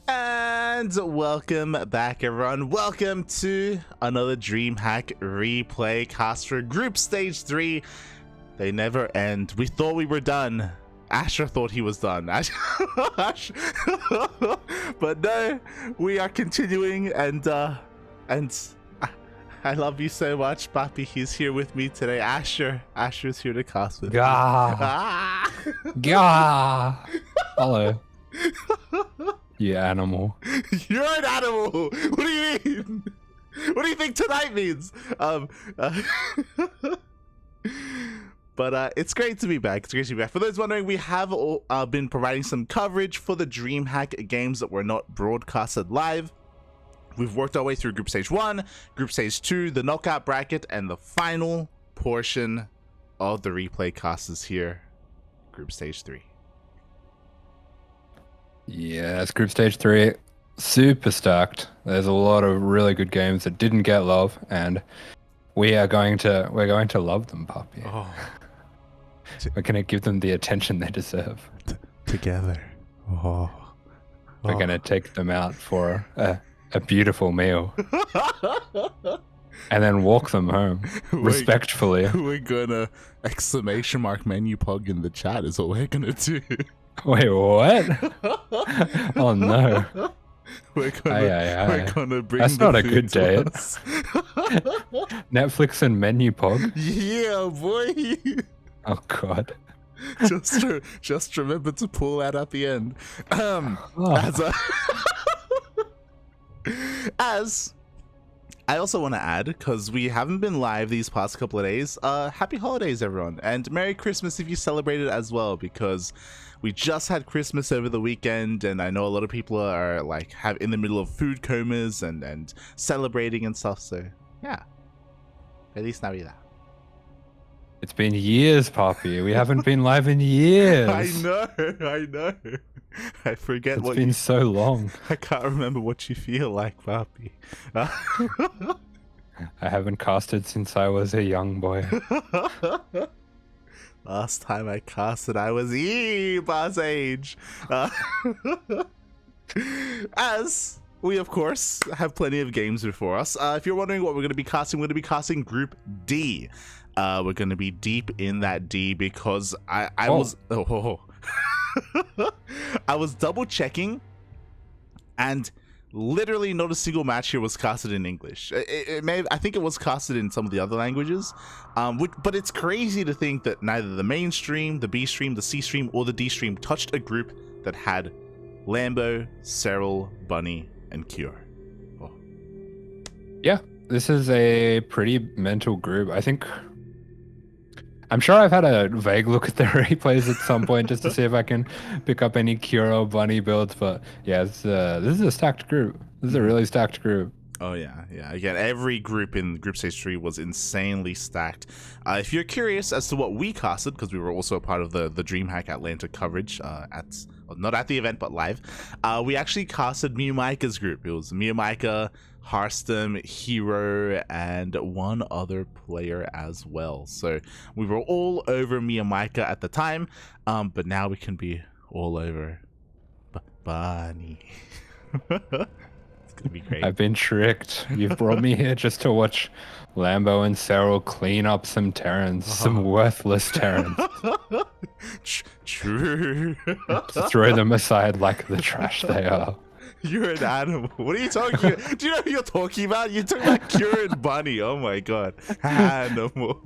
And welcome back, everyone. Welcome to another DreamHack replay cast for Group Stage 3. They never end. We thought we were done. Asher thought he was done. But no, we are continuing, and I love you so much, Papi. He's here with me today. Asher's here to cast with me. Gah. Gah. Hello. You animal. You're an animal. What do you mean? What do you think tonight means? But it's great to be back. It's great to be back. For those wondering, we have been providing some coverage for the DreamHack games that were not broadcasted live. We've worked our way through Group Stage 1, Group Stage 2, the knockout bracket, and the final portion of the replay cast is here, Group Stage 3. Yes, Group Stage 3, super stacked. There's a lot of really good games that didn't get love, and we're going to love them, Puppy. Oh. We're going to give them the attention they deserve. Together. Oh. We're going to take them out for a beautiful meal. And then walk them home, respectfully. We're gonna exclamation mark menu pug in the chat is what we're gonna do. Wait, what? Oh no. We're gonna bring That's the not a food good to date. us. Netflix and menu pog? Yeah, boy. Oh god. Just remember to pull that at the end. As I also want to add, because we haven't been live these past couple of days, happy holidays, everyone, and Merry Christmas if you celebrate it as well, because we just had Christmas over the weekend, and I know a lot of people are like in the middle of food comas and celebrating and stuff. So yeah, Feliz Navidad. It's been years, Poppy. We haven't been live in years. I know. I forget it's been so long. I can't remember what you feel like, Papi. I haven't casted since I was a young boy. Last time I casted, I was boss age. As we, of course, have plenty of games before us. If you're wondering what we're going to be casting, we're going to be casting Group D. We're going to be deep in that D because I was double checking, and literally not a single match here was casted in English. I think it was casted in some of the other languages, but it's crazy to think that neither the main stream, the B stream, the C stream, or the D stream touched a group that had Lambo, Serral, Bunny, and Cure. Oh. Yeah, this is a pretty mental group. I'm sure I've had a vague look at the replays at some point just to see if I can pick up any Cure or Bunny builds, but yeah, this is a stacked group. This is a really stacked group. Oh yeah. Again, every group in Group Stage 3 was insanely stacked. If you're curious as to what we casted, because we were also a part of the DreamHack Atlanta coverage not at the event but live, we actually casted Miyamaika's group. It was Miyamaika, Harstem, Hero, and one other player as well. So we were all over Miyamaika at the time, but now we can be all over Bunny. It's gonna be great. I've been tricked. You've brought me here just to watch Lambo and Serral clean up some Terrans, some worthless Terrans. True. Throw them aside like the trash they are. You're an animal. What are you talking about? Do you know who you're talking about? You're talking about Cure and Bunny. Oh my god. Animal.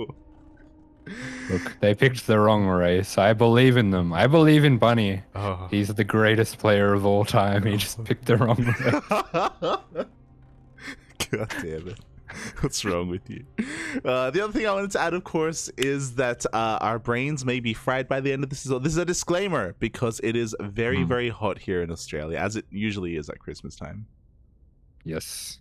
Look, they picked the wrong race. I believe in them. I believe in Bunny. Oh. He's the greatest player of all time. He just picked the wrong race. God damn it. What's wrong with you? The other thing I wanted to add, of course, is that our brains may be fried by the end of this. This is a disclaimer because it is very, very hot here in Australia, as it usually is at Christmas time. Yes.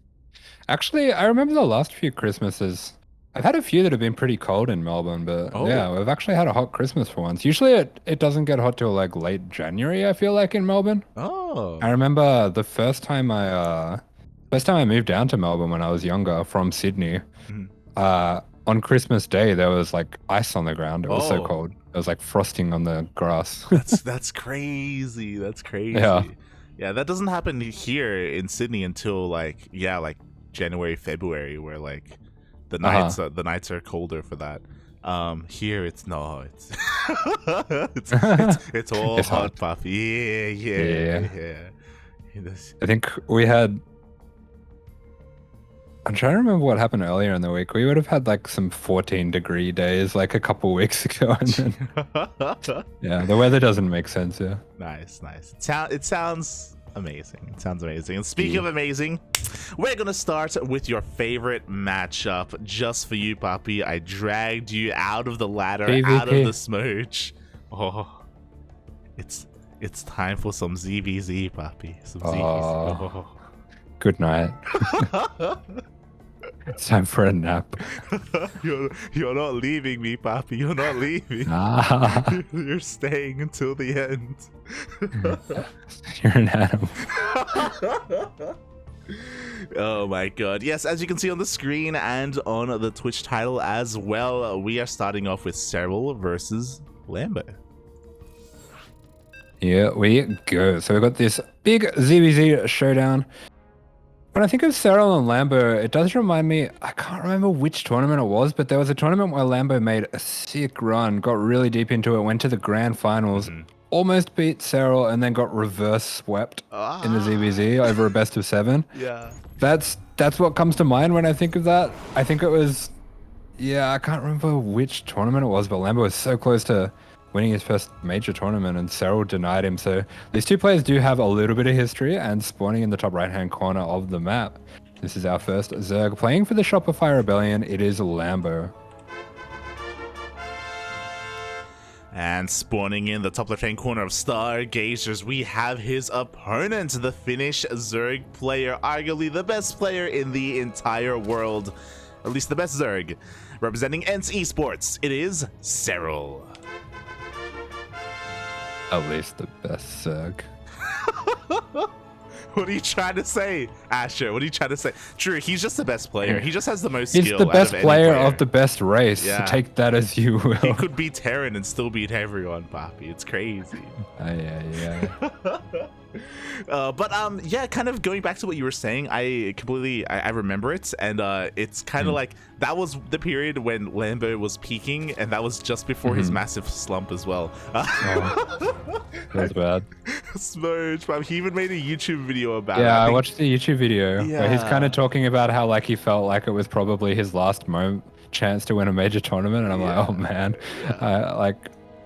Actually, I remember the last few Christmases. I've had a few that have been pretty cold in Melbourne, but yeah, we've actually had a hot Christmas for once. Usually it doesn't get hot till like late January, I feel like, in Melbourne. Oh. I remember the first time I moved down to Melbourne when I was younger from Sydney, on Christmas Day, there was like ice on the ground. It was so cold. It was like frosting on the grass. That's crazy. That's crazy. Yeah. Yeah, that doesn't happen here in Sydney until like January, February, where like the nights are colder for that. Here it's it's all It's hot, hot. puppy. Yeah. I think we had. I'm trying to remember what happened earlier in the week. We would have had like some 14-degree days like a couple weeks ago. And then, yeah, the weather doesn't make sense here. Nice. It sounds amazing. And speaking of amazing, we're gonna start with your favorite matchup just for you, Papi. I dragged you out of the ladder, out of the smudge. Oh, it's time for some ZvZ, Papi. Some ZvZ. Oh. Good night. It's time for a nap. You're not leaving me, Papi. You're not leaving. You're staying until the end. You're an animal. Oh my god. Yes, as you can see on the screen and on the Twitch title as well, we are starting off with Serral versus Lambo. Here we go. So we've got this big ZvZ showdown. When I think of Serral and Lambo, it does remind me, I can't remember which tournament it was, but there was a tournament where Lambo made a sick run, got really deep into it, went to the grand finals, almost beat Serral, and then got reverse swept in the ZvZ over a best of 7. Yeah. That's what comes to mind when I think of that. I think it was, I can't remember which tournament it was, but Lambo was so close to winning his first major tournament, and Serral denied him. So these two players do have a little bit of history, and spawning in the top right-hand corner of the map. This is our first Zerg playing for the Shopify Rebellion. It is Lambo. And spawning in the top left-hand corner of Stargazers, we have his opponent, the Finnish Zerg player, arguably the best player in the entire world, at least the best Zerg. Representing ENCE Esports, it is Serral. At least the best Zerg. What are you trying to say, Asher? What are you trying to say? True, he's just the best player. He just has the most skill. He's the best player of the best race. Yeah. So take that as you will. He could beat Terran and still beat everyone, Papi. It's crazy. Yeah. But yeah, kind of going back to what you were saying, I remember it, and it's kind of like that was the period when Lambo was peaking, and that was just before his massive slump as well. That's bad. Smudge, but he even made a YouTube video about it. Yeah, I watched the YouTube video Yeah. where he's kind of talking about how like he felt like it was probably his last chance to win a major tournament, and I'm like, oh man, like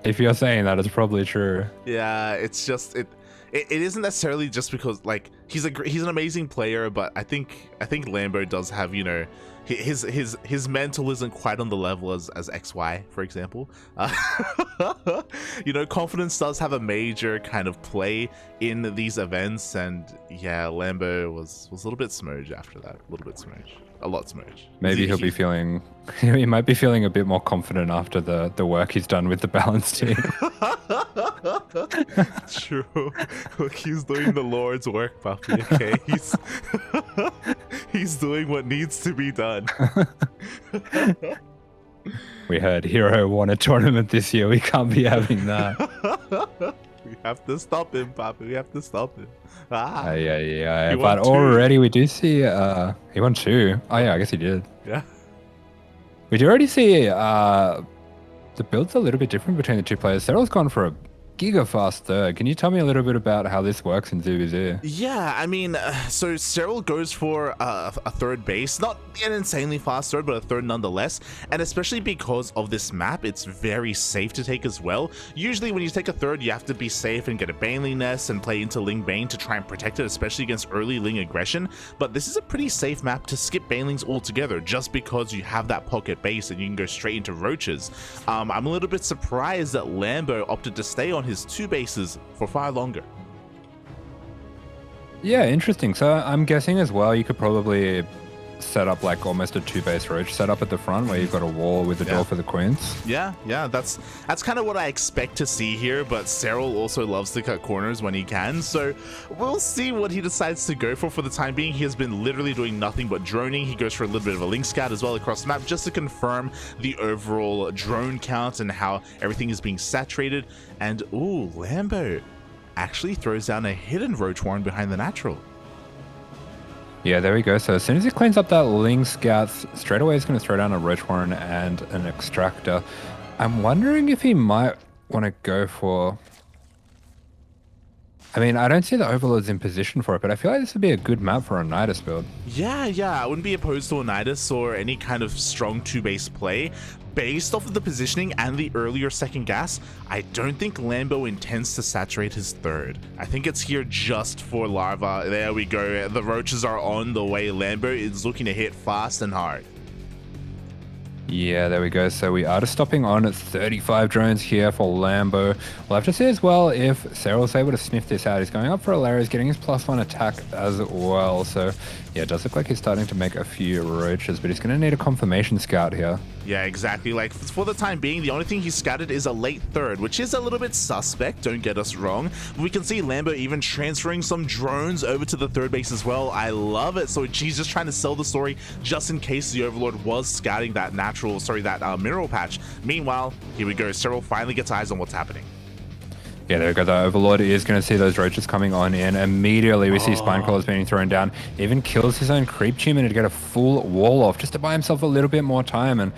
if you're saying that, it's probably true. Yeah, it's just it isn't necessarily just because like he's an amazing player, but I think Lambo does have, you know, his mental isn't quite on the level as XY, for example. You know, confidence does have a major kind of play in these events, and yeah, Lambo was a little bit smudge after that, a lot smudge. Maybe he'll be feeling, he might be feeling a bit more confident after the work he's done with the balance team. True. Look, he's doing the Lord's work, Papi. Okay, he's doing what needs to be done. We heard Hero won a tournament this year. We can't be having that. We have to stop him, Papi. We have to stop him. Yeah. But already we do see he won 2. Oh yeah, I guess he did. Yeah. We do already see the build's a little bit different between the two players. Serral's gone for a giga fast third. Can you tell me a little bit about how this works in ZvZ? Yeah, I mean, so Serral goes for a third base, not an insanely fast third, but a third nonetheless, and especially because of this map, it's very safe to take as well. Usually when you take a third, you have to be safe and get a Baneling Nest and play into Ling Bane to try and protect it, especially against early Ling aggression, but this is a pretty safe map to skip Banelings altogether, just because you have that pocket base and you can go straight into Roaches. I'm a little bit surprised that Lambo opted to stay on his 2 bases for far longer. Yeah, interesting. So I'm guessing as well you could probably set up like almost a 2-base Roach setup at the front where you've got a wall with a door for the queens. Yeah, that's kind of what I expect to see here, but Serral also loves to cut corners when he can, so we'll see what he decides to go for the time being. He has been literally doing nothing but droning. He goes for a little bit of a link scout as well across the map just to confirm the overall drone count and how everything is being saturated. And ooh, Lambo actually throws down a hidden Roach Warren behind the natural. Yeah, there we go. So as soon as he cleans up that Ling Scouts, straight away he's going to throw down a Roach Warren and an Extractor. I'm wondering if he might want to go for... I mean, I don't see the Overlords in position for it, but I feel like this would be a good map for a Nidus build. Yeah, I wouldn't be opposed to a Nidus or any kind of strong 2-base play. Based off of the positioning and the earlier second gas, I don't think Lambo intends to saturate his third. I think it's here just for Larva. There we go. The Roaches are on the way. Lambo is looking to hit fast and hard. Yeah, there we go. So we are just stopping on at 35 drones here for Lambo. We'll have to see as well if Serral's able to sniff this out. He's going up for Alaris, getting his +1 attack as well. So yeah, it does look like he's starting to make a few Roaches, but he's going to need a confirmation scout here. Yeah, exactly. Like, for the time being, the only thing he scouted is a late third, which is a little bit suspect, don't get us wrong. We can see Lambo even transferring some drones over to the third base as well. I love it. So he's just trying to sell the story just in case the Overlord was scouting that mineral patch. Meanwhile, here we go. Serral finally gets eyes on what's happening. Yeah, there we go. The Overlord is going to see those Roaches coming on in. Immediately, we see Spinecrawlers being thrown down. Even kills his own creep human to get a full wall off, just to buy himself a little bit more time. And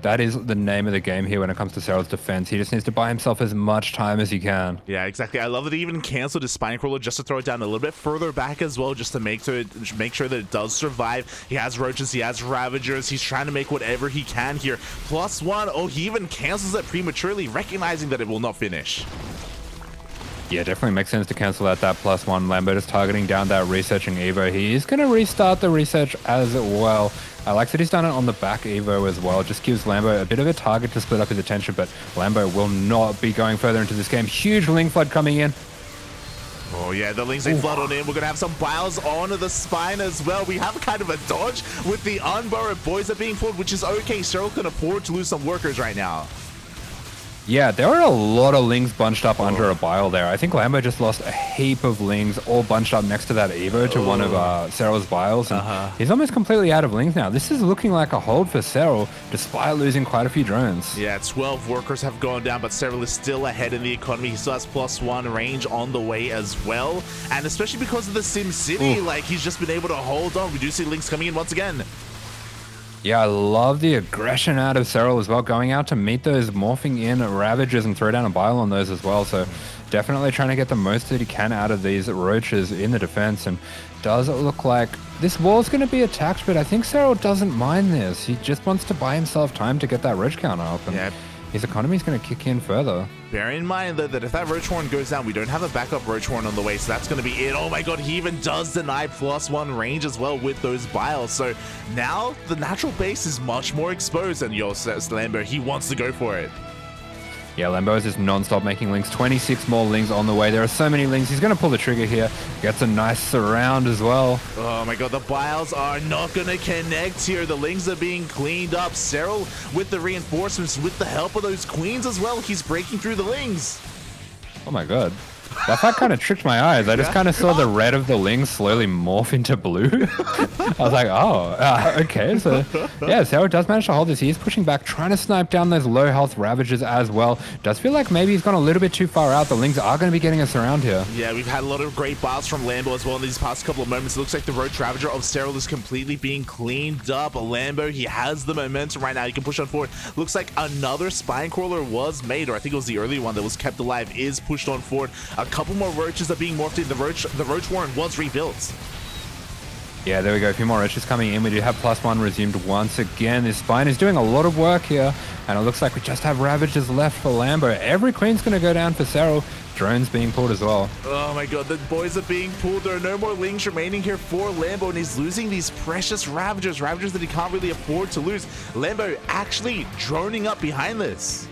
that is the name of the game here when it comes to Serral's defense. He just needs to buy himself as much time as he can. Yeah, exactly. I love that he even canceled his Spinecrawler just to throw it down a little bit further back as well, just to make sure that it does survive. He has Roaches, he has Ravagers. He's trying to make whatever he can here. +1. Oh, he even cancels it prematurely, recognizing that it will not finish. Yeah, definitely makes sense to cancel out that +1. Lambo is targeting down that researching Evo. He is going to restart the research as well. I like that he's done it on the back Evo as well. Just gives Lambo a bit of a target to split up his attention, but Lambo will not be going further into this game. Huge Ling Flood coming in. Oh yeah, the Lings, they flood on in. We're going to have some biles onto the spine as well. We have kind of a dodge with the unburrowed boys are being pulled, which is okay. Serral can afford to lose some workers right now. Yeah, there are a lot of Lings bunched up under a bile there. I think Lambo just lost a heap of Lings all bunched up next to that Evo to one of Serral's biles. And he's almost completely out of Lings now. This is looking like a hold for Serral, despite losing quite a few drones. Yeah, 12 workers have gone down, but Serral is still ahead in the economy. He still has +1 range on the way as well. And especially because of the Sim City, like, he's just been able to hold on. We do see Lings coming in once again. Yeah, I love the aggression out of Serral as well, going out to meet those morphing in Ravagers and throw down a bile on those as well. So definitely trying to get the most that he can out of these Roaches in the defense. And does it look like this wall's going to be attacked, but I think Serral doesn't mind this. He just wants to buy himself time to get that Roach count up. And his economy's going to kick in further. Bear in mind that if that Roach Horn goes down, we don't have a backup Roach Horn on the way, so that's going to be it. Oh my god, he even does deny +1 range as well with those biles. So now the natural base is much more exposed, and says Lambo, he wants to go for it. Yeah, Lambo is just non-stop making Lings. 26 more Lings on the way. There are so many Lings. He's going to pull the trigger here. Gets a nice surround as well. Oh my god, the biles are not going to connect here. The Lings are being cleaned up. Serral with the reinforcements, with the help of those queens as well. He's breaking through the Lings. Oh my god. That fight kind of tricked my eyes. I just kind of saw the red of the Lings slowly morph into blue. I was like, oh, okay. So, yeah, Serral does manage to hold this. He is pushing back, trying to snipe down those low health Ravagers as well. Does feel like maybe he's gone a little bit too far out. The Lings are going to be getting us around here. Yeah, we've had a lot of great biles from Lambo as well in these past couple of moments. It looks like the Roach Ravager of Serral is completely being cleaned up. Lambo, he has the momentum right now. He can push on forward. Looks like another Spinecrawler was made, or I think it was the early one that was kept alive, is pushed on forward. A couple more Roaches are being morphed in. The Roach Warren was rebuilt. Yeah, there we go. A few more Roaches coming in. We do have +1 resumed once again. This Spine is doing a lot of work here, and it looks like we just have Ravagers left for Lambo. Every Queen's going to go down for Serral. Drones being pulled as well. Oh my god, the boys are being pulled. There are no more Lings remaining here for Lambo, and he's losing these precious Ravagers that he can't really afford to lose. Lambo actually droning up behind this.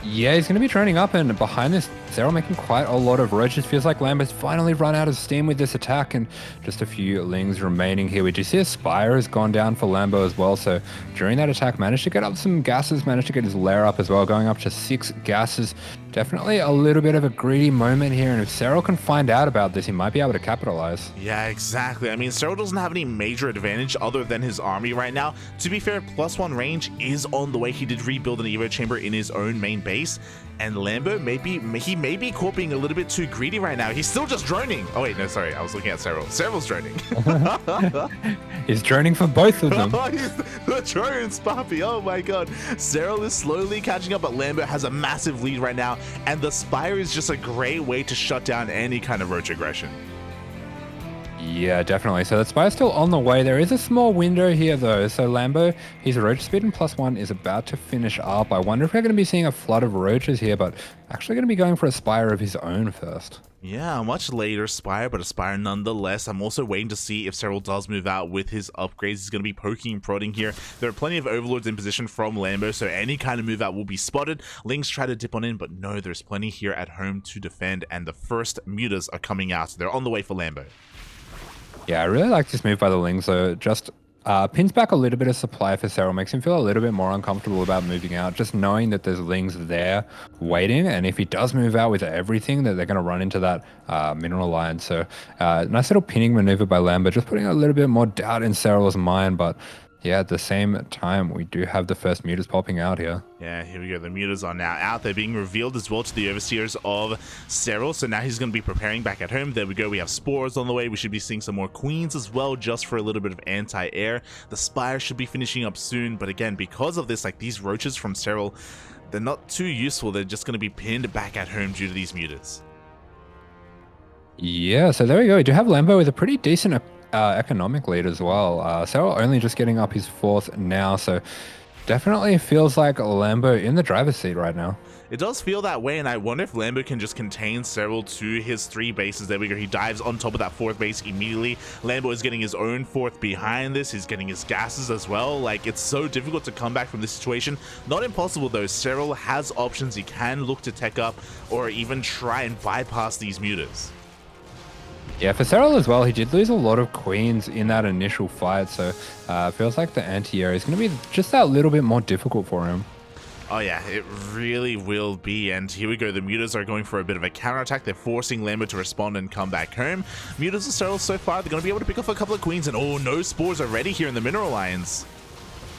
Yeah, he's going to be droning up, and behind this, Serral making quite a lot of Roaches. Feels like Lambo's finally run out of steam with this attack, and just a few Lings remaining here. We do see a Spire has gone down for Lambo as well, so during that attack, managed to get up some gases, managed to get his lair up as well, going up to 6 gases. Definitely a little bit of a greedy moment here, and if Serral can find out about this, he might be able to capitalize. Yeah, exactly. I mean, Serral doesn't have any major advantage other than his army right now. To be fair, +1 range is on the way. He did rebuild an Evo chamber in his own main base. base, and Lambo he may be caught being a little bit too greedy right now. He's still just droning. Oh wait, no, sorry, I was looking at Serral. Serral's droning. He's droning for both of them. He's the drones, Papi. Oh my god. Serral is slowly catching up, but Lambo has a massive lead right now, and the Spire is just a great way to shut down any kind of roach aggression. Yeah, definitely. So the Spire's still on the way. There is a small window here, though. So Lambo, his roach speed and +1 is about to finish up. I wonder if we're going to be seeing a flood of roaches here, but actually going to be going for a Spire of his own first. Yeah, a much later Spire, but a Spire nonetheless. I'm also waiting to see if Serral does move out with his upgrades. He's going to be poking and prodding here. There are plenty of Overlords in position from Lambo, so any kind of move out will be spotted. Lings try to dip on in, but no, there's plenty here at home to defend, and the first mutas are coming out. They're on the way for Lambo. Yeah, I really like this move by the Lings, though. Just pins back a little bit of supply for Serral, makes him feel a little bit more uncomfortable about moving out, just knowing that there's Lings there waiting, and if he does move out with everything, that they're going to run into that mineral line. So nice little pinning maneuver by Lambo, just putting a little bit more doubt in Serral's mind, but yeah, at the same time, we do have the first mutas popping out here. Yeah, here we go. The mutas are now out. They're being revealed as well to the overseers of Serral. So now he's going to be preparing back at home. There we go. We have spores on the way. We should be seeing some more queens as well, just for a little bit of anti-air. The Spire should be finishing up soon. But again, because of this, like these roaches from Serral, they're not too useful. They're just going to be pinned back at home due to these mutas. Yeah, so there we go. We do have Lambo with a pretty decent economic lead as well. Serral only just getting up his 4th now, so definitely feels like Lambo in the driver's seat right now. It does feel that way, and I wonder if Lambo can just contain Serral to his 3 bases. There we go. He dives on top of that 4th base immediately. Lambo is getting his own 4th behind this. He's getting his gases as well. Like, it's so difficult to come back from this situation. Not impossible, though. Serral has options. He can look to tech up or even try and bypass these mutas. Yeah, for Serral as well, he did lose a lot of queens in that initial fight, so it feels like the anti-air is going to be just that little bit more difficult for him. Oh yeah, it really will be, and here we go. The mutas are going for a bit of a counterattack. They're forcing Lambo to respond and come back home. Mutas and Serral so far, they're going to be able to pick off a couple of queens, and oh, no spores already here in the Mineral Lines.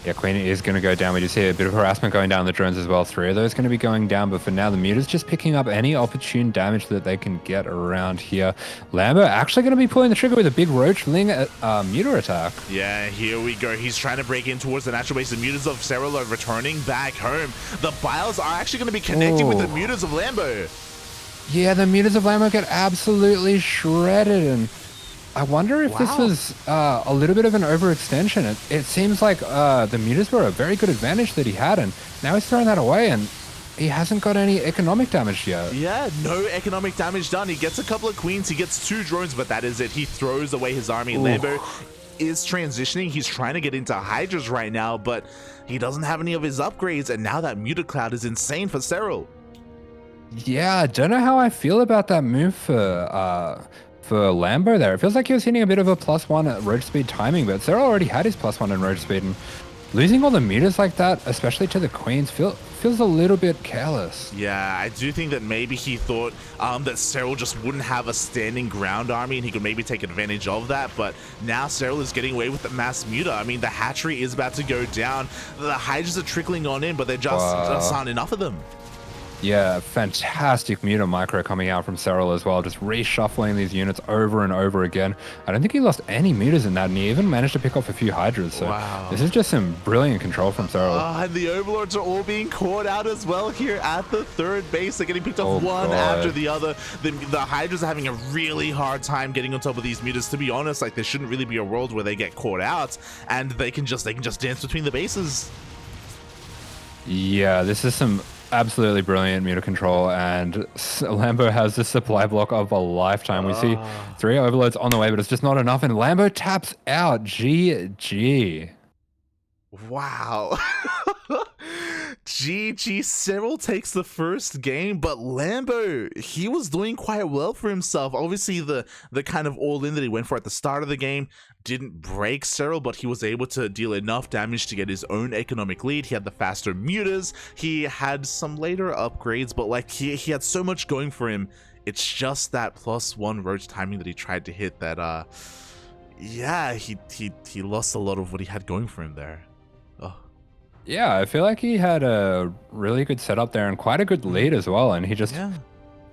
Yeah, Queen is going to go down. We just see a bit of harassment going down the drones as well. 3 of those going to be going down, but for now, the mutas just picking up any opportune damage that they can get around here. Lambo actually going to be pulling the trigger with a big Roach Ling muta attack. Yeah, here we go. He's trying to break in towards the natural base. The mutas of Serral are returning back home. The Biles are actually going to be connecting with the mutas of Lambo. Yeah, the mutas of Lambo get absolutely shredded, and I wonder if this was a little bit of an overextension. It seems like the mutas were a very good advantage that he had, and now he's throwing that away, and he hasn't got any economic damage yet. Yeah, no economic damage done. He gets a couple of queens, he gets 2 drones, but that is it. He throws away his army. Ooh. Lambo is transitioning. He's trying to get into Hydras right now, but he doesn't have any of his upgrades, and now that muta cloud is insane for Serral. Yeah, I don't know how I feel about that move for Lambo there. It feels like he was hitting a bit of a +1 at roach speed timing, but Serral already had his +1 in roach speed, and losing all the mutas like that, especially to the queens, feels a little bit careless. Yeah, I do think that maybe he thought that Serral just wouldn't have a standing ground army and he could maybe take advantage of that, but now Serral is getting away with the mass muta. I mean, the hatchery is about to go down. The Hydras are trickling on in, but there just aren't enough of them. Yeah, fantastic muta micro coming out from Serral as well, just reshuffling these units over and over again. I don't think he lost any mutas in that, and he even managed to pick off a few Hydras, so this is just some brilliant control from Serral. And the Overlords are all being caught out as well here at the 3rd base. They're getting picked off one after the other. The Hydras are having a really hard time getting on top of these mutas. To be honest, like, there shouldn't really be a world where they get caught out and they can just dance between the bases. Yeah, this is some absolutely brilliant muta control, and Lambo has the supply block of a lifetime. We see 3 overloads on the way, but it's just not enough, and Lambo taps out. GG. Wow. GG. Serral takes the first game, but Lambo, he was doing quite well for himself. Obviously, the kind of all-in that he went for at the start of the game didn't break Serral, but he was able to deal enough damage to get his own economic lead. He had the faster mutas. He had some later upgrades, but like he had so much going for him. It's just that +1 roach timing that he tried to hit that yeah, he lost a lot of what he had going for him there. Yeah, I feel like he had a really good setup there and quite a good lead as well, and he just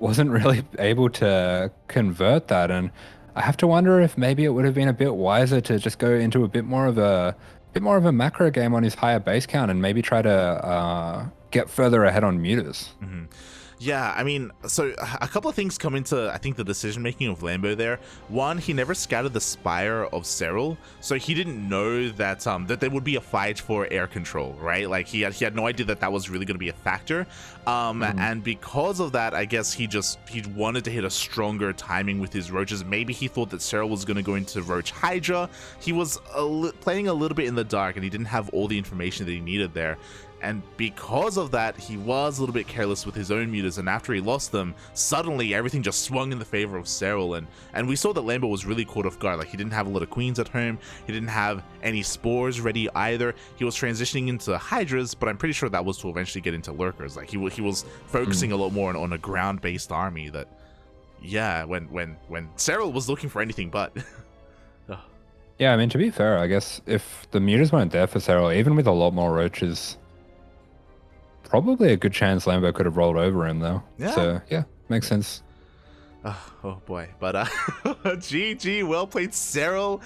wasn't really able to convert that. And I have to wonder if maybe it would have been a bit wiser to just go into a bit more of a macro game on his higher base count and maybe try to get further ahead on mutas. Yeah, I mean, so a couple of things come into, I think, the decision-making of Lambo there. One, he never scouted the spire of Serral, so he didn't know that that there would be a fight for air control, right? Like, he had no idea that that was really going to be a factor. And because of that, I guess he wanted to hit a stronger timing with his roaches. Maybe he thought that Serral was going to go into Roach Hydra. He was playing a little bit in the dark, and he didn't have all the information that he needed there. And because of that, he was a little bit careless with his own mutas, and after he lost them, suddenly everything just swung in the favor of Serral, and we saw that Lambo was really caught off guard. Like, he didn't have a lot of queens at home, he didn't have any spores ready either. He was transitioning into hydras, but I'm pretty sure that was to eventually get into lurkers. Like, he was focusing a lot more on a ground-based army that, yeah, when Serral was looking for anything but. Yeah, I mean, to be fair, I guess if the mutas weren't there for Serral, even with a lot more roaches, probably a good chance Lambo could have rolled over him, though. Yeah. So, yeah, makes sense. Oh boy, but GG, well played. Serral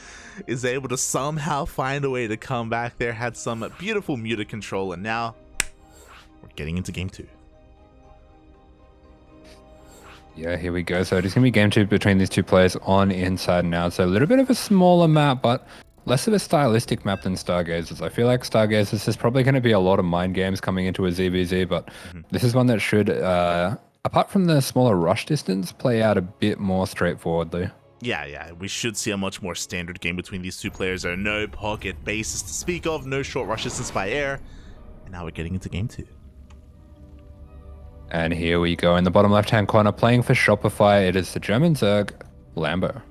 is able to somehow find a way to come back there, had some beautiful muta control, and now we're getting into game 2. Yeah, here we go. So it is going to be game 2 between these two players on Inside and Out. So a little bit of a smaller map, but less of a stylistic map than Stargazers. I feel like Stargazers is probably going to be a lot of mind games coming into a ZvZ, but this is one that should, apart from the smaller rush distance, play out a bit more straightforwardly. Yeah, we should see a much more standard game between these two players. There are no pocket bases to speak of, no short rush distance by air, and now we're getting into game 2. And here we go in the bottom left-hand corner, playing for Shopify. It is the German Zerg, Lambo.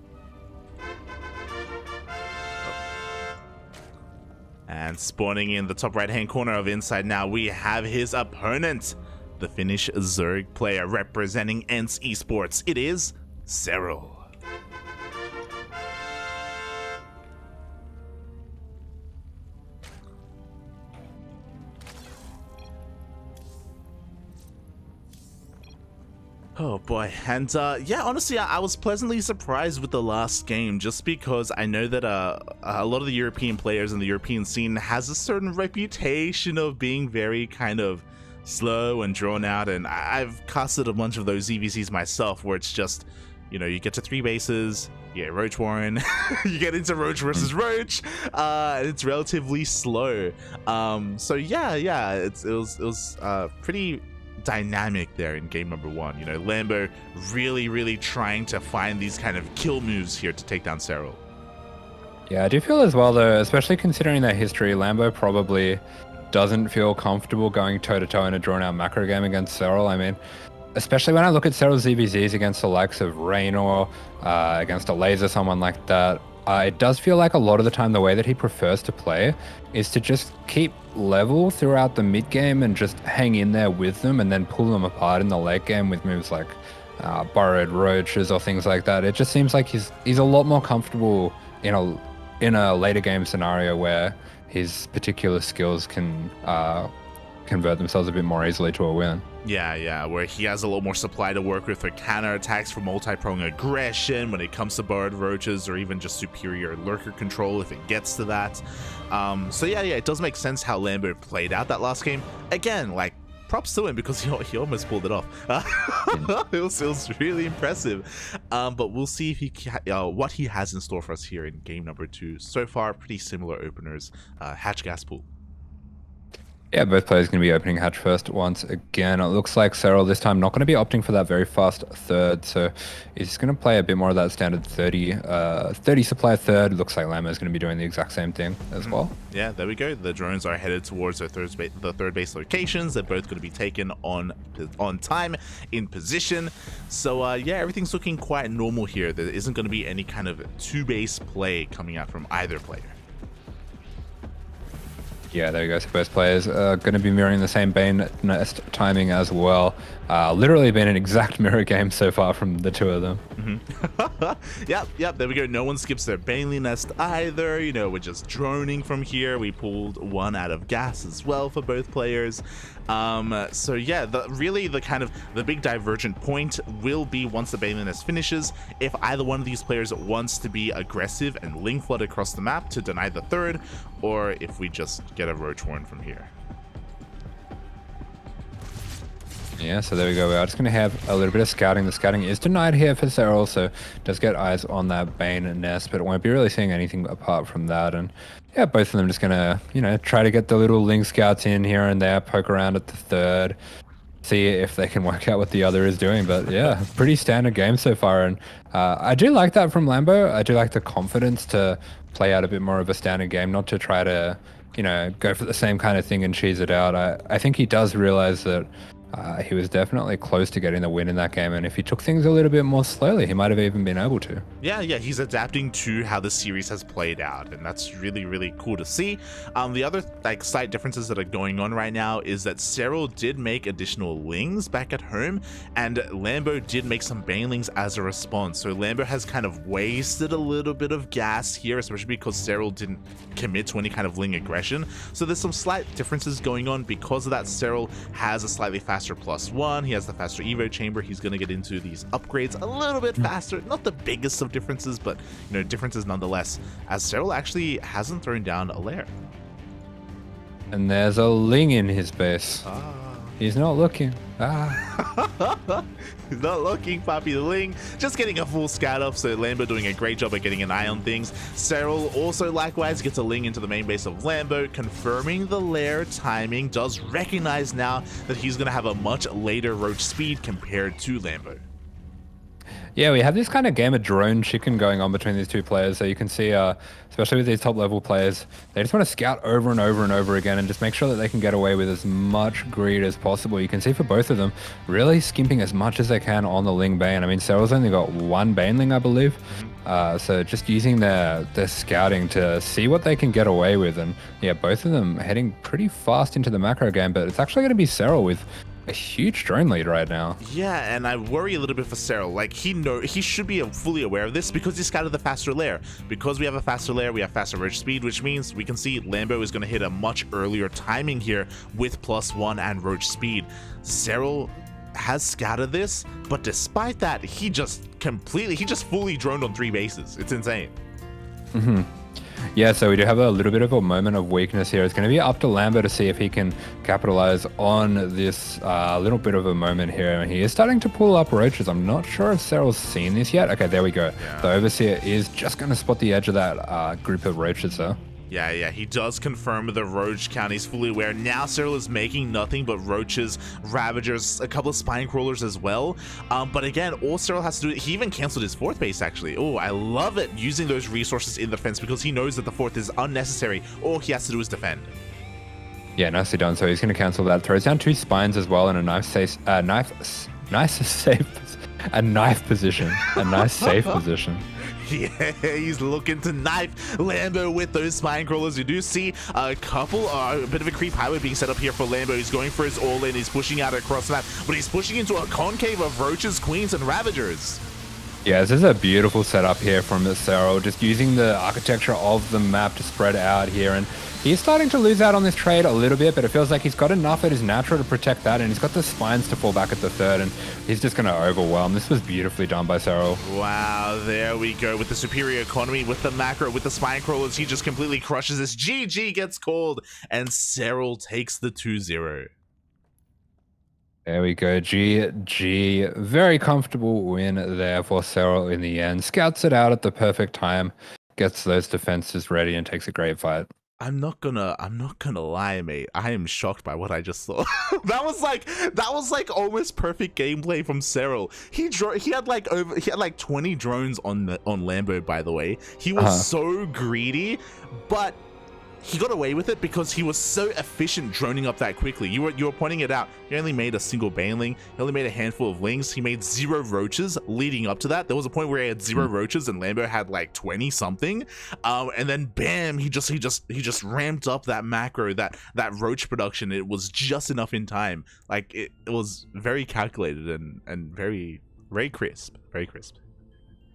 And spawning in the top right-hand corner of Inside Now, we have his opponent, the Finnish Zerg player representing ENCE Esports. It is Serral. Oh boy, and yeah, honestly, I was pleasantly surprised with the last game, just because I know that a lot of the European players in the European scene has a certain reputation of being very kind of slow and drawn out, and I've casted a bunch of those ZvZs myself, where it's just, you know, you get to 3 bases, you get Roach Warren, you get into Roach versus Roach, and it's relatively slow. So yeah, it was pretty dynamic there in game number 1. You know, Lambo really trying to find these kind of kill moves here to take down Serral. Yeah, I do feel as well, though, especially considering their history, Lambo probably doesn't feel comfortable going toe-to-toe in a drawn-out macro game against Serral. I mean, especially when I look at Serral's ZvZs against the likes of Raynor, against a laser, someone like that, it does feel like a lot of the time the way that he prefers to play is to just keep level throughout the mid game and just hang in there with them and then pull them apart in the late game with moves like burrowed roaches or things like that. It just seems like he's a lot more comfortable in a later game scenario where his particular skills can convert themselves a bit more easily to a win. Yeah, where he has a lot more supply to work with for counterattacks, for multi-prong aggression when it comes to burrowed roaches, or even just superior lurker control if it gets to that. So yeah, it does make sense how Lambo played out that last game. Again, like, props to him because he almost pulled it off. It was really impressive. But we'll see if what he has in store for us here in game number 2. So far, pretty similar openers. Hatch gas pool. Yeah, both players going to be opening hatch first once again. It looks like Serral this time not going to be opting for that very fast third, so he's going to play a bit more of that standard 30 supply third. Looks like Lambo is going to be doing the exact same thing as well. Yeah, there we go. The drones are headed towards the third base locations. They're both going to be taken on time, in position. So yeah, everything's looking quite normal here. There isn't going to be any kind of 2-base play coming out from either player. Yeah, there you go. So both players are going to be mirroring the same Bane Nest timing as well. Literally been an exact mirror game so far from the two of them. Yep, there we go. No one skips their Bailey nest either. You know, we're just droning from here. We pulled one out of gas as well for both players. So yeah, the big divergent point will be once the Bailey nest finishes, if either one of these players wants to be aggressive and link flood across the map to deny the third, or if we just get a roach horn from here. Yeah, so there we go. We are just going to have a little bit of scouting. The scouting is denied here for Serral, so does get eyes on that Bane nest, but won't be really seeing anything apart from that. And yeah, both of them just going to, you know, try to get the little link scouts in here and there, poke around at the third, see if they can work out what the other is doing. But yeah, pretty standard game so far. And I do like that from Lambo. I do like the confidence to play out a bit more of a standard game, not to try to, you know, go for the same kind of thing and cheese it out. I think he does realize that he was definitely close to getting the win in that game, and if he took things a little bit more slowly, he might have even been able to. Yeah, he's adapting to how the series has played out, and that's really, really cool to see. The other slight differences that are going on right now is that Serral did make additional lings back at home, and Lambo did make some banelings as a response. So Lambo has kind of wasted a little bit of gas here, especially because Serral didn't commit to any kind of ling aggression. So there's some slight differences going on because of that. Serral has a slightly faster +1, he has the faster evo chamber, he's going to get into these upgrades a little bit faster. Not the biggest of differences, but you know, differences nonetheless, as Serral actually hasn't thrown down a lair. And there's a ling in his base. He's not looking. He's not looking, Papi the Ling. Just getting a full scout off, so Lambo doing a great job at getting an eye on things. Serral also likewise gets a ling into the main base of Lambo, confirming the lair timing, does recognize now that he's going to have a much later roach speed compared to Lambo. Yeah, we have this kind of game of drone chicken going on between these two players. So you can see, especially with these top level players, they just want to scout over and over and over again and just make sure that they can get away with as much greed as possible. You can see for both of them, really skimping as much as they can on the Ling Bane. I mean, Serral's only got one Baneling, I believe. So just using their scouting to see what they can get away with. And yeah, both of them heading pretty fast into the macro game, but it's actually going to be Serral with a huge drone lead right now. Yeah, and I worry a little bit for Serral. Like, he should be fully aware of this because he scouted the faster lair. Because we have a faster lair, we have faster roach speed, which means we can see Lambo is going to hit a much earlier timing here with +1 and roach speed. Serral has scouted this, but despite that, he just fully droned on 3 bases. It's insane. Yeah, so we do have a little bit of a moment of weakness here. It's going to be up to Lambo to see if he can capitalize on this little bit of a moment here. And he is starting to pull up roaches. I'm not sure if Serral's seen this yet. Okay, there we go. Yeah. The Overseer is just going to spot the edge of that group of roaches there. Yeah, he does confirm the roach count. He's fully aware. Now Serral is making nothing but roaches, ravagers, a couple of spine crawlers as well. But again, all Serral has to do, he even canceled his 4th base actually. Oh, I love it, using those resources in the defense because he knows that the 4th is unnecessary. All he has to do is defend. Yeah, nicely done. So he's going to cancel that. Throws down 2 spines as well and a nice safe position. A nice safe position. Yeah, he's looking to knife Lambo with those spine crawlers. You do see a bit of a creep highway being set up here for Lambo. He's going for his all-in. He's pushing out across the map, but he's pushing into a concave of roaches, queens, and ravagers. Yeah, this is a beautiful setup here from Serral, just using the architecture of the map to spread out here. And he's starting to lose out on this trade a little bit, but it feels like he's got enough at his natural to protect that, and he's got the spines to fall back at the 3rd, and he's just going to overwhelm. This was beautifully done by Serral. Wow, there we go. With the superior economy, with the macro, with the spine crawlers, he just completely crushes this. GG gets called, and Serral takes the 2-0. There we go, GG. Very comfortable win there for Serral in the end. Scouts it out at the perfect time, gets those defenses ready, and takes a great fight. I'm not gonna lie, mate. I am shocked by what I just saw. that was like almost perfect gameplay from Serral. He had like 20 drones on Lambo, by the way. He was so greedy, but he got away with it because he was so efficient droning up that quickly. You were pointing it out. He only made a single baneling. He only made a handful of lings. He made 0 roaches leading up to that. There was a point where he had 0 roaches and Lambo had like 20 something. And then bam, he just ramped up that macro, that roach production. It was just enough in time. Like it was very calculated and very, very crisp. Very crisp.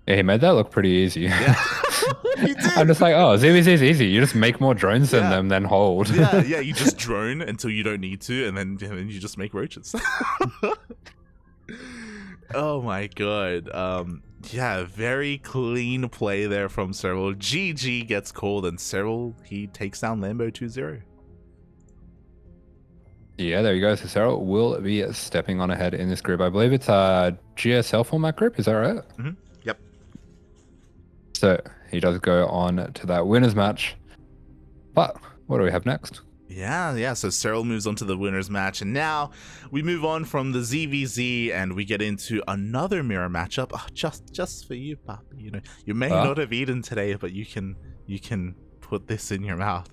Yeah, he made that look pretty easy. Yeah. He did. I'm just like, oh, ZvZ is easy. You just make more drones than Yeah. them, then hold. Yeah, you just drone until you don't need to, and then you just make roaches. Oh my god. Yeah, very clean play there from Serral. GG gets called, and Serral, he takes down Lambo 2-0. Yeah, there you go. So Serral will be stepping on ahead in this group. I believe it's a GSL format group. Is that right? Mm-hmm. Yep. So he does go on to that winners match. But what do we have next? Yeah. So Serral moves on to the winners match, and now we move on from the ZvZ, and we get into another mirror matchup. Oh, just for you, Papi. You know, you may not have eaten today, but you can put this in your mouth.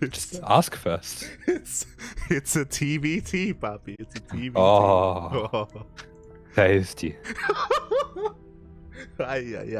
Just ask first. It's a TBT, Papi. It's a TBT. Oh, tasty. Ay.